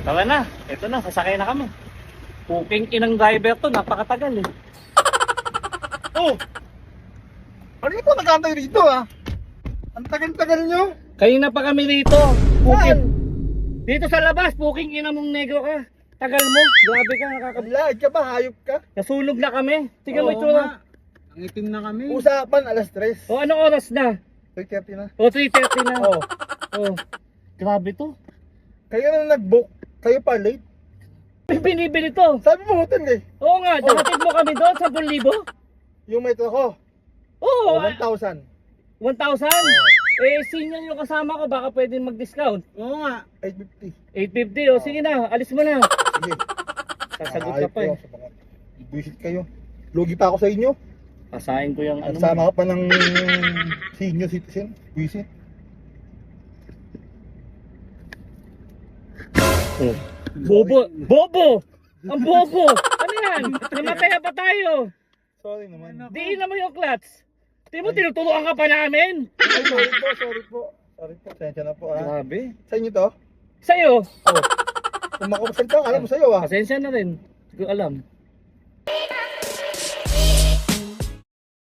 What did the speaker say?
Tara na, ito na, sasakay na kami. Puking inang driver to, napakatagal eh. Oh! Ano yung po nag-aantay rito ah? Ang tagal-tagal nyo. Kanina pa kami rito. Saan? Puking. Dito sa labas, puking ina mong negro ka. Tagal mo, grabe ka, Lahat ka ba? Hayop ka? nasunog na kami. Tingnan mo Oo ito na. nga. Ang itim na kami. Usapan, alas 3. O anong oras na? 3:30 na. O 3:30 na. Oh. Oh. Grabe to. Kayo na nag-book. Kayo pa late. May binibili to. Sabi mo hotel eh. Oo nga, dahatid mo kami doon sa 10,000. Yung metro ko. Oo, 1,000. 1,000. Eh, senior yung kasama ko, baka pwede mag-discount. Oo nga. 850. 850, o sige na, alis mo na. Sige. Sasagot ka Hayop pa eh. kayo sa mga- Visit kayo. Lugi pa ako sa inyo. Pasahin ko yung ano mo. Nagsama ka pa ng senior citizen. Visit. Oh. Bobo! Bobo! Ang bobo! Ano yan? Namatay na ba tayo? Sorry naman. Diin na mo yung clutch. Di mo, tinuturuan ka pa namin. Ay, sorry po, sorry po. Sorry po, sensya na po ah. Grabe. Sa inyo to? Sa'yo, Oh. Kung makapasalita, alam mo sa'yo ah. pasensya na rin. Hindi ko alam.